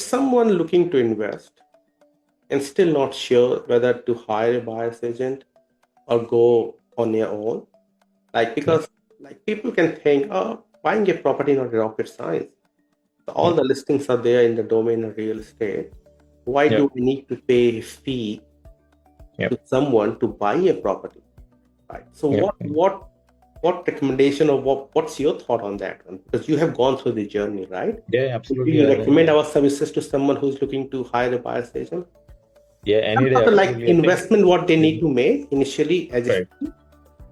someone looking to invest and still not sure whether to hire a buyer's agent or go on your own, like Yeah, because like people can think, oh, buying a property not rocket science. So all yeah, the listings are there in the domain of real estate. Why yeah, do we need to pay a fee yeah, to someone to buy a property? Right. So yeah, what recommendation or what's your thought on that one? Because you have gone through the journey, right? yeah, Do absolutely. you recommend our services to someone who's looking to hire a buyer agent? Yeah, Some any day, sort of like absolutely. I think. investment what they need Mhm. to make initially as a Correct. fee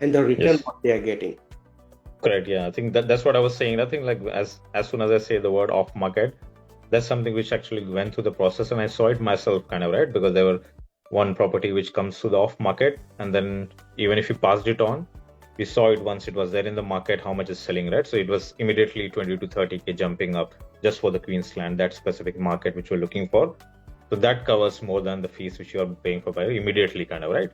and the return Yes. what they are getting. Correct. Yeah, I think that's what I was saying. I think like as soon as I say the word off market, that's something which actually went through the process, and I saw it myself, kind of, right? Because there were one property which comes to the off market, and then even if you passed it on, we saw it once it was there in the market, how much is selling, right? So it was immediately 20 to 30K jumping up just for the Queensland, that specific market which we're looking for. So that covers more than the fees which you are paying for buyer immediately, kind of, right?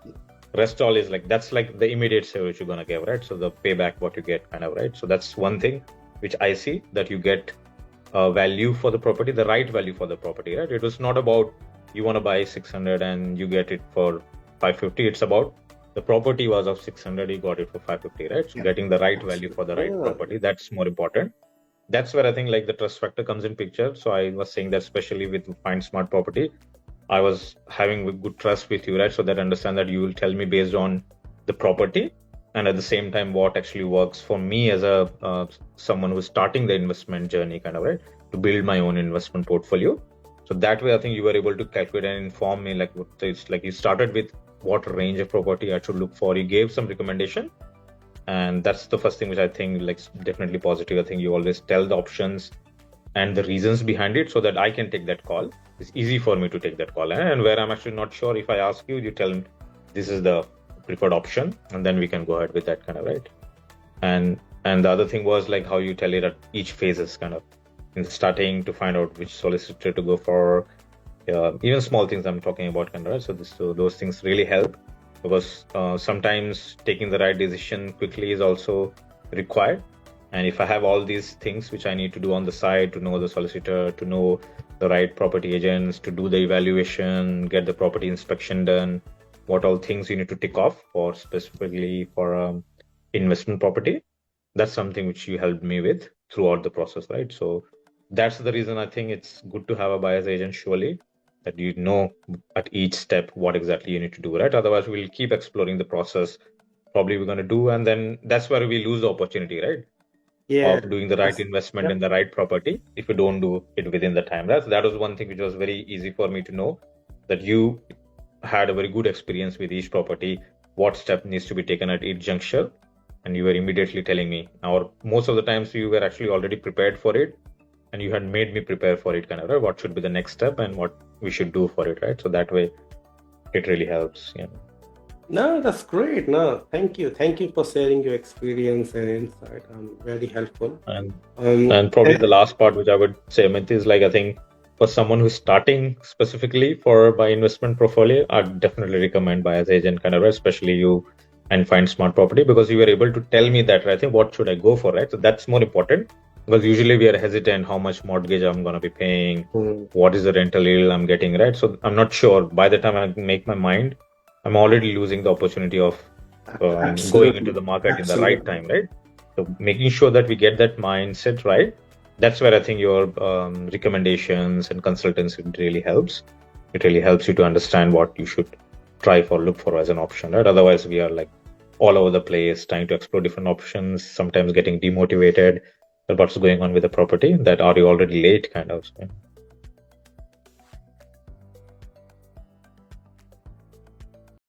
Rest all is like that's like the immediate sale which you're gonna give, right? So the payback what you get, kind of, right? So that's one thing which I see, that you get value for the property, the right value for the property, right? It was not about you want to buy 600 and you get it for 550. It's about the property was of 600, you got it for 550, right? So Yeah, getting the right value absolutely. for the right Yeah. property, that's more important. That's where I think like the trust factor comes in picture. So I was saying that especially with Find Smart Property, I was having good trust with you, right? So that I understand that you will tell me based on the property, and at the same time what actually works for me as a someone who's starting the investment journey, kind of, right, to build my own investment portfolio. So that way I think you were able to calculate and inform me, like it's like you started with what range of property I should look for. You gave some recommendation, and that's the first thing which I think like definitely positive. I think you always tell the options and the reasons behind it so that I can take that call. It's easy for me to take that call, and where I'm actually not sure, if I ask you, you tell me this is the preferred option, and then we can go ahead with that, kind of, right? And the other thing was like how you tell it at each phases, kind of in the starting, to find out which solicitor to go for. Even small things I'm talking about, kind of, right? So those things really help, because sometimes taking the right decision quickly is also required. And if I have all these things which I need to do on the side, to know the solicitor, to know the right property agents, to do the evaluation, get the property inspection done, what all things you need to tick off for specifically for investment property, that's something which you helped me with throughout the process, right? So that's the reason I think it's good to have a buyer's agent, surely, that you know at each step what exactly you need to do, right? Otherwise, we'll keep exploring the process. Probably we're going to do, and then that's where we lose the opportunity, right? Yeah. Of doing the right That's, investment yeah. in the right property if you don't do it within the time. That was one thing which was very easy for me to know, that you had a very good experience with each property, what step needs to be taken at each juncture, and you were immediately telling me. Or most of the times you were actually already prepared for it, and you had made me prepare for it, kind of, right? What should be the next step and what we should do for it, right? So that way it really helps. Yeah. No, that's great. No, thank you. Thank you for sharing your experience and insight. Very helpful. And Um, and probably the and- last part which I would say, Amit, is like I think for someone who's starting specifically for by investment portfolio, I'd definitely recommend buyer's agent, kind of, especially you, and Find Smart Property, because you were able to tell me that, right? I think what should I go for, right? So that's more important, because usually we are hesitant how much mortgage I'm gonna be paying, Hmm, what is the rental yield I'm getting, right? So I'm not sure. By the time I make my mind, I'm already losing the opportunity of going into absolutely. the market in the right Absolutely. time, right? So making sure that we get that mindset right, that's where I think your recommendations and consultancy really helps. It really helps you to understand what you should try for, look for as an option, right? Otherwise, we are like all over the place trying to explore different options, sometimes getting demotivated about what's going on with the property, that are you already late, kind of.